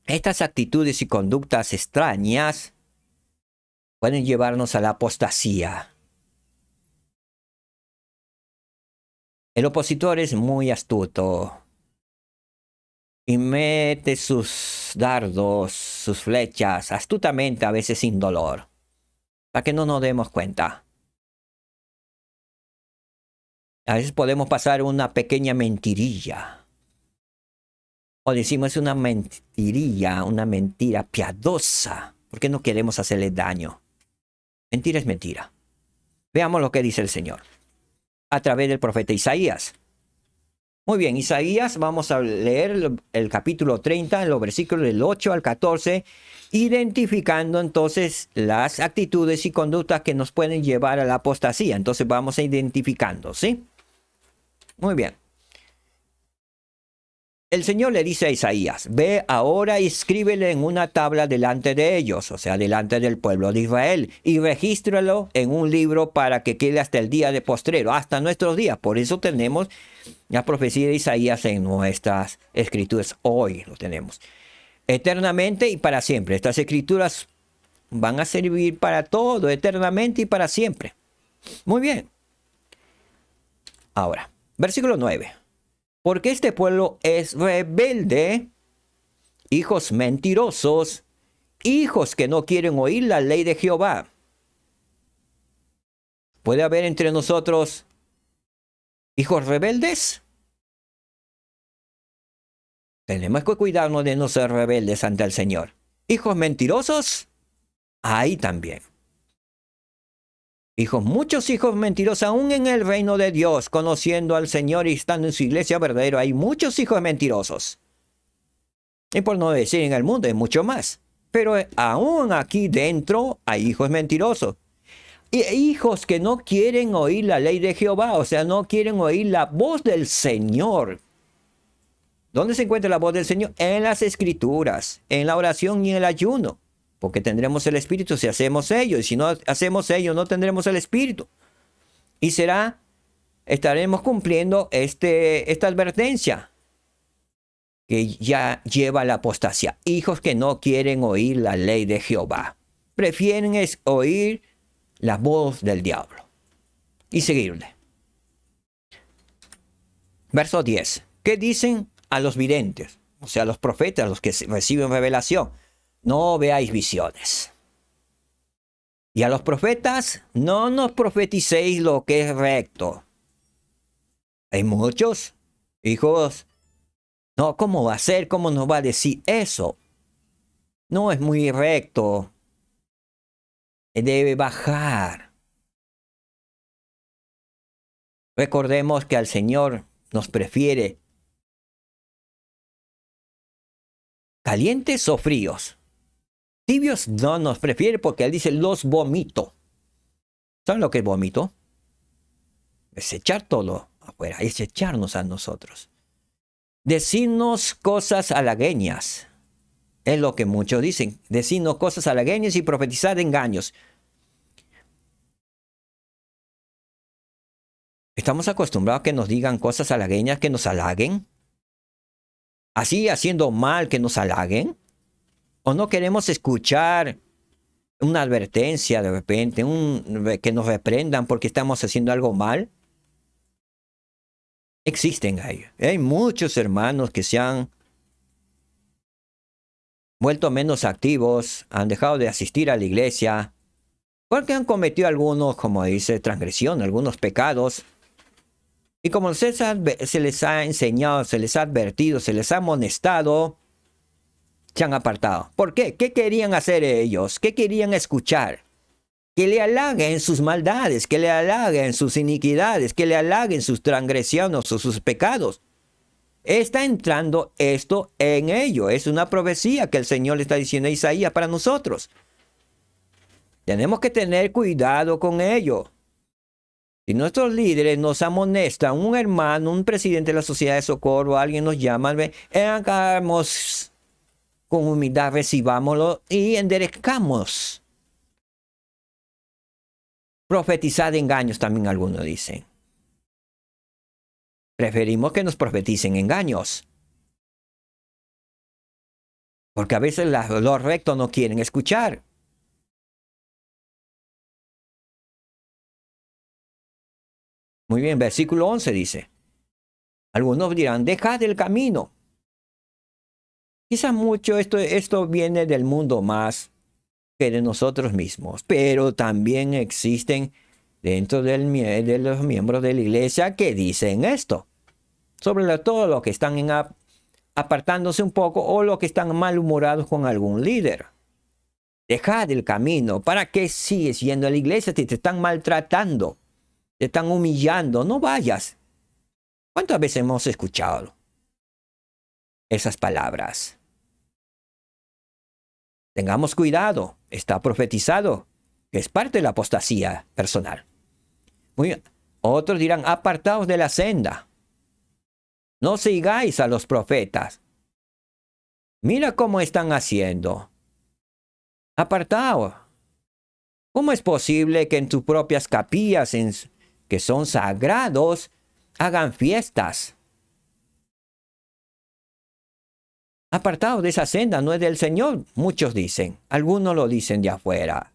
estas actitudes y conductas extrañas pueden llevarnos a la apostasía. El opositor es muy astuto y mete sus dardos, sus flechas, astutamente, a veces sin dolor, para que no nos demos cuenta. A veces podemos pasar una pequeña mentirilla. O decimos una mentirilla, una mentira piadosa, porque no queremos hacerle daño. Mentira es mentira. Veamos lo que dice el Señor a través del profeta Isaías. Muy bien, Isaías, vamos a leer el capítulo 30, en los versículos del 8 al 14, identificando entonces las actitudes y conductas que nos pueden llevar a la apostasía. Entonces vamos a identificando, ¿sí? Muy bien. el Señor le dice a Isaías, ve ahora y escríbele en una tabla delante de ellos, o sea, delante del pueblo de Israel, y regístralo en un libro para que quede hasta el día de postrero, hasta nuestros días. Por eso tenemos la profecía de Isaías en nuestras escrituras. Hoy lo tenemos. Eternamente y para siempre. Estas escrituras van a servir para todo, eternamente y para siempre. Muy bien. Ahora, versículo 9. Porque este pueblo es rebelde, hijos mentirosos, hijos que no quieren oír la ley de Jehová. ¿Puede haber entre nosotros hijos rebeldes? Tenemos que cuidarnos de no ser rebeldes ante el Señor. ¿Hijos mentirosos? Ahí también. Muchos hijos mentirosos, aún en el reino de Dios, conociendo al Señor y estando en su iglesia verdadera, hay muchos hijos mentirosos. Y por no decir en el mundo, hay mucho más. Pero aún aquí dentro hay hijos mentirosos. Y hijos que no quieren oír la ley de Jehová, o sea, no quieren oír la voz del Señor. ¿Dónde se encuentra la voz del Señor? En las Escrituras, en la oración y en el ayuno. Porque tendremos el Espíritu si hacemos ello. Y si no hacemos ello, no tendremos el Espíritu. Y estaremos cumpliendo esta advertencia que ya lleva la apostasía. Hijos que no quieren oír la ley de Jehová. Prefieren oír la voz del diablo y seguirle. Verso 10. ¿Qué dicen a los videntes? O sea, a los profetas, los que reciben revelación. No veáis visiones. Y a los profetas, no nos profeticéis lo que es recto. Hay muchos hijos. No, ¿cómo va a ser? ¿Cómo nos va a decir eso? No es muy recto. Debe bajar. Recordemos que al Señor nos prefiere calientes o fríos. Tibios no nos prefiere porque Él dice, los vomito. ¿Saben lo que es vómito? Es echar todo afuera, es echarnos a nosotros. Decirnos cosas halagüeñas. Es lo que muchos dicen. Decirnos cosas halagüeñas y profetizar engaños. ¿Estamos acostumbrados a que nos digan cosas halagüeñas, que nos halaguen? ¿Así haciendo mal que nos halaguen? ¿O no queremos escuchar una advertencia de repente, que nos reprendan porque estamos haciendo algo mal? Existen ahí. Hay muchos hermanos que se han vuelto menos activos, han dejado de asistir a la iglesia, porque han cometido algunos, como dice, transgresión, algunos pecados. Y como se les ha enseñado, se les ha advertido, se les ha amonestado, se han apartado. ¿Por qué? ¿Qué querían hacer ellos? ¿Qué querían escuchar? Que le halaguen sus maldades, que le halaguen sus iniquidades, que le halaguen sus transgresiones o sus pecados. Está entrando esto en ello. Es una profecía que el Señor le está diciendo a Isaías para nosotros. Tenemos que tener cuidado con ello. Si nuestros líderes nos amonestan, un hermano, un presidente de la sociedad de socorro, alguien nos llama, hagamos con humildad, recibámoslo y enderezcamos. Profetizar engaños también algunos dicen. Preferimos que nos profeticen engaños. Porque a veces los rectos no quieren escuchar. Muy bien, versículo 11 dice. Algunos dirán, dejad el camino. Quizás mucho esto viene del mundo más que de nosotros mismos. Pero también existen dentro de los miembros de la iglesia que dicen esto. Sobre todo los que están apartándose un poco o los que están malhumorados con algún líder. Dejad el camino. ¿Para qué sigues yendo a la iglesia si te están maltratando? Te están humillando. No vayas. ¿Cuántas veces hemos escuchado esas palabras? Tengamos cuidado. Está profetizado que es parte de la apostasía personal. Muy bien. Otros dirán, apartaos de la senda. No sigáis a los profetas. Mira cómo están haciendo. Apartaos. ¿Cómo es posible que en tus propias capillas, que son sagrados, hagan fiestas? Apartaos de esa senda, no es del Señor, muchos dicen. Algunos lo dicen de afuera.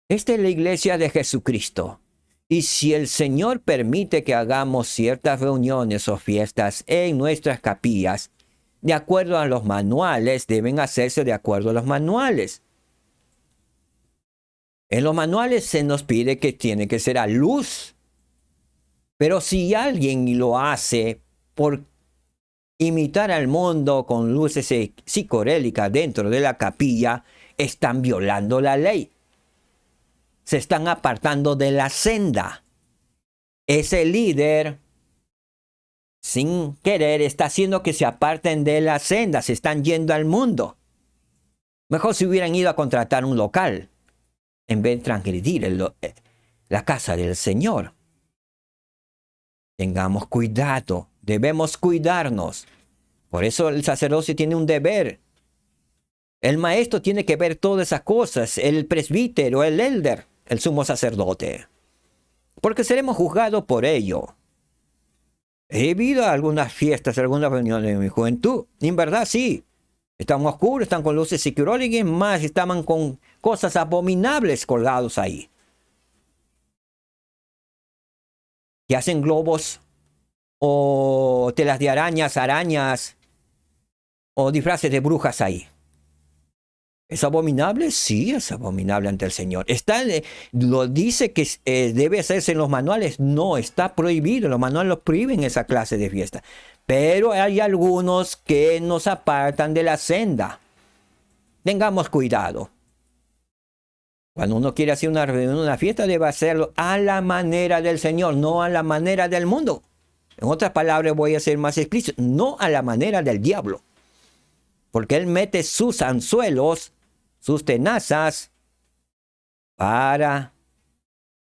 Esta es la iglesia de Jesucristo. Y si el Señor permite que hagamos ciertas reuniones o fiestas en nuestras capillas, de acuerdo a los manuales, deben hacerse de acuerdo a los manuales. En los manuales se nos pide que tiene que ser a luz. Pero si alguien lo hace por imitar al mundo con luces psicorélicas dentro de la capilla, están violando la ley. Se están apartando de la senda. Ese líder, sin querer, está haciendo que se aparten de la senda. Se están yendo al mundo. Mejor si hubieran ido a contratar un local en vez de transgredir la casa del Señor. Tengamos cuidado. Debemos cuidarnos. Por eso el sacerdocio tiene un deber. El maestro tiene que ver todas esas cosas. El presbítero, el elder, el sumo sacerdote. Porque seremos juzgados por ello. He vivido algunas fiestas, algunas reuniones en mi juventud. En verdad, sí. Están oscuros, están con luces psicológicas, más estaban con cosas abominables colgados ahí. Que hacen globos o telas de arañas o disfraces de brujas ahí. ¿Es abominable? Sí, es abominable ante el Señor. Lo dice que debe hacerse en los manuales. No, está prohibido. Los manuales los prohíben esa clase de fiesta. Pero hay algunos que nos apartan de la senda. Tengamos cuidado. Cuando uno quiere hacer una reunión, una fiesta, debe hacerlo a la manera del Señor, no a la manera del mundo. En otras palabras, voy a ser más explícito, no a la manera del diablo. Porque él mete sus anzuelos, sus tenazas, para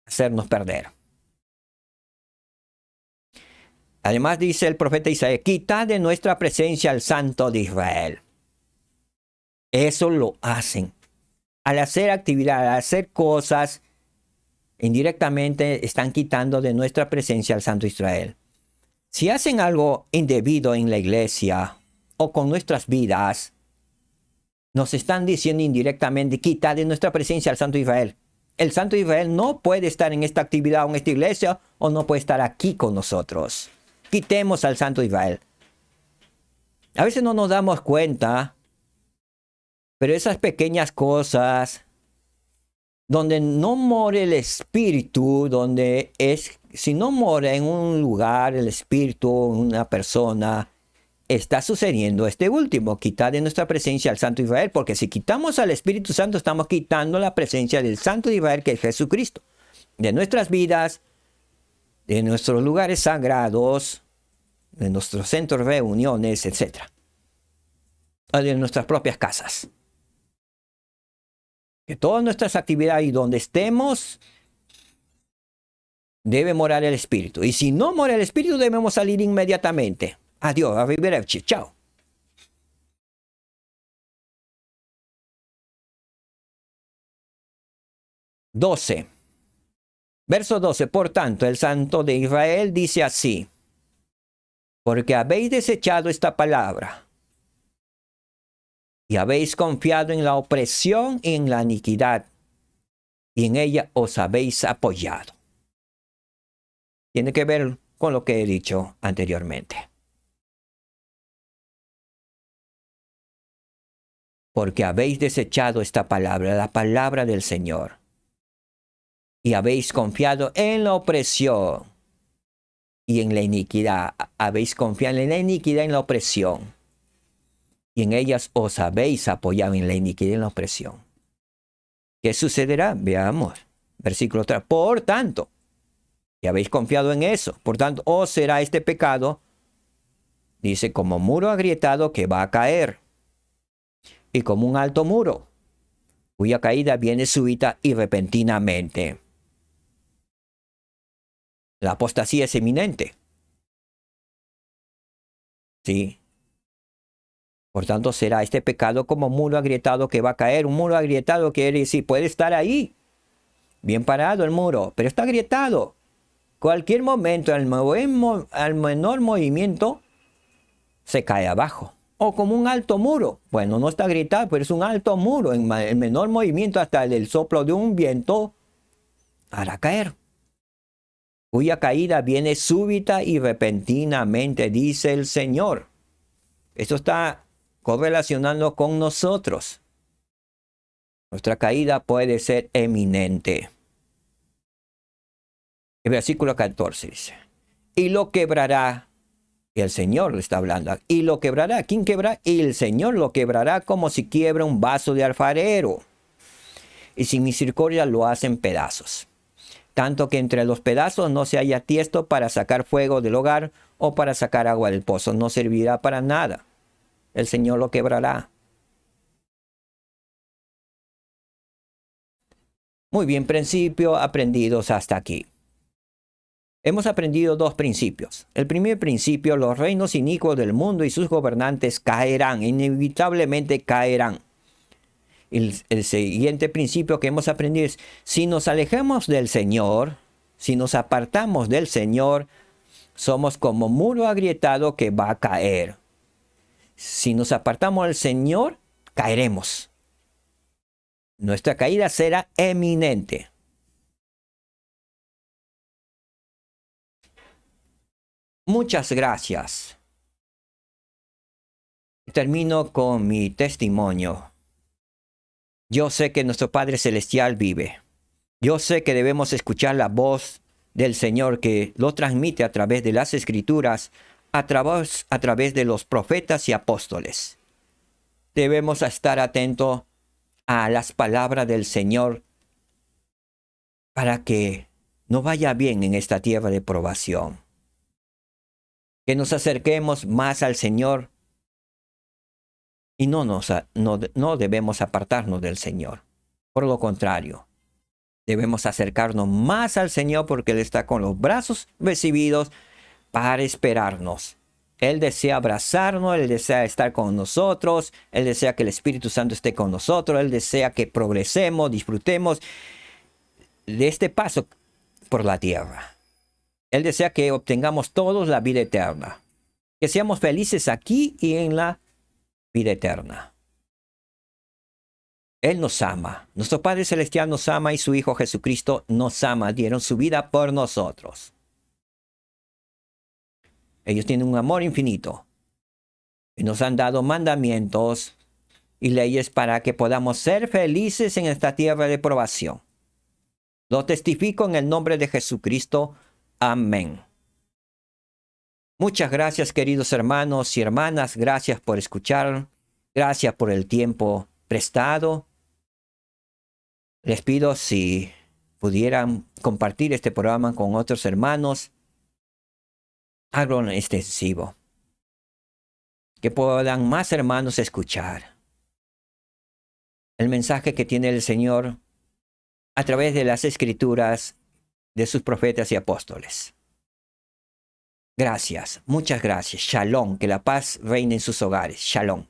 hacernos perder. Además dice el profeta Isaías, quitad de nuestra presencia al Santo de Israel. Eso lo hacen. Al hacer actividad, al hacer cosas, indirectamente están quitando de nuestra presencia al Santo Israel. Si hacen algo indebido en la iglesia o con nuestras vidas, nos están diciendo indirectamente, quita de nuestra presencia al Santo Israel. El Santo Israel no puede estar en esta actividad o en esta iglesia o no puede estar aquí con nosotros. Quitemos al Santo Israel. A veces no nos damos cuenta, pero esas pequeñas cosas donde no mora el espíritu, si no mora en un lugar el espíritu, una persona, está sucediendo este último, quitar de nuestra presencia al Santo Israel, porque si quitamos al Espíritu Santo, estamos quitando la presencia del Santo Israel, que es Jesucristo, de nuestras vidas, de nuestros lugares sagrados, de nuestros centros de reuniones, etc. O de nuestras propias casas. Que todas nuestras actividades y donde estemos, debe morar el Espíritu. Y si no mora el Espíritu, debemos salir inmediatamente. Adiós, arrivederci, chao. Verso 12. Por tanto, el Santo de Israel dice así: porque habéis desechado esta palabra y habéis confiado en la opresión y en la iniquidad, y en ella os habéis apoyado. Tiene que ver con lo que he dicho anteriormente. Porque habéis desechado esta palabra, la palabra del Señor, y habéis confiado en la opresión y en la iniquidad. Habéis confiado en la iniquidad y en la opresión, y en ellas os habéis apoyado, en la iniquidad y en la opresión. ¿Qué sucederá? Veamos. Versículo 3. Por tanto, y habéis confiado en eso, por tanto, os será este pecado, dice, como muro agrietado que va a caer, y como un alto muro, cuya caída viene súbita y repentinamente. La apostasía es eminente. Sí. Por tanto, será este pecado como muro agrietado que va a caer. Un muro agrietado quiere decir, puede estar ahí, bien parado el muro, pero está agrietado. Cualquier momento, al menor movimiento, se cae abajo. O como un alto muro. Bueno, no está agrietado, pero es un alto muro. En el menor movimiento, hasta el soplo de un viento, hará caer. Cuya caída viene súbita y repentinamente, dice el Señor. Esto está correlacionando con nosotros. Nuestra caída puede ser eminente. El versículo 14 dice, y lo quebrará, y el Señor le está hablando, y lo quebrará. ¿Quién quebra? Y el Señor lo quebrará como si quiebra un vaso de alfarero, y sin misericordia lo hacen pedazos. Tanto que entre los pedazos no se haya tiesto para sacar fuego del hogar o para sacar agua del pozo. No servirá para nada. El Señor lo quebrará. Muy bien, principio aprendidos hasta aquí. Hemos aprendido dos principios. El primer principio, los reinos inicuos del mundo y sus gobernantes caerán, inevitablemente caerán. El siguiente principio que hemos aprendido es, si nos alejamos del Señor, si nos apartamos del Señor, somos como muro agrietado que va a caer. Si nos apartamos del Señor, caeremos. Nuestra caída será eminente. Muchas gracias. Termino con mi testimonio. Yo sé que nuestro Padre Celestial vive. Yo sé que debemos escuchar la voz del Señor que lo transmite a través de las Escrituras, a través de los profetas y apóstoles. Debemos estar atentos a las palabras del Señor para que nos vaya bien en esta tierra de probación. Que nos acerquemos más al Señor y no debemos apartarnos del Señor. Por lo contrario, debemos acercarnos más al Señor porque Él está con los brazos recibidos para esperarnos. Él desea abrazarnos, Él desea estar con nosotros, Él desea que el Espíritu Santo esté con nosotros, Él desea que progresemos, disfrutemos de este paso por la tierra. Él desea que obtengamos todos la vida eterna, que seamos felices aquí y en la vida eterna. Él nos ama. Nuestro Padre Celestial nos ama y su Hijo Jesucristo nos ama. Dieron su vida por nosotros. Ellos tienen un amor infinito. Y nos han dado mandamientos y leyes para que podamos ser felices en esta tierra de probación. Lo testifico en el nombre de Jesucristo. Amén. Muchas gracias, queridos hermanos y hermanas. Gracias por escuchar. Gracias por el tiempo prestado. Les pido si pudieran compartir este programa con otros hermanos. Háganlo en extensivo. Que puedan más hermanos escuchar el mensaje que tiene el Señor a través de las Escrituras de sus profetas y apóstoles. Gracias, muchas gracias. Shalom, que la paz reine en sus hogares. Shalom.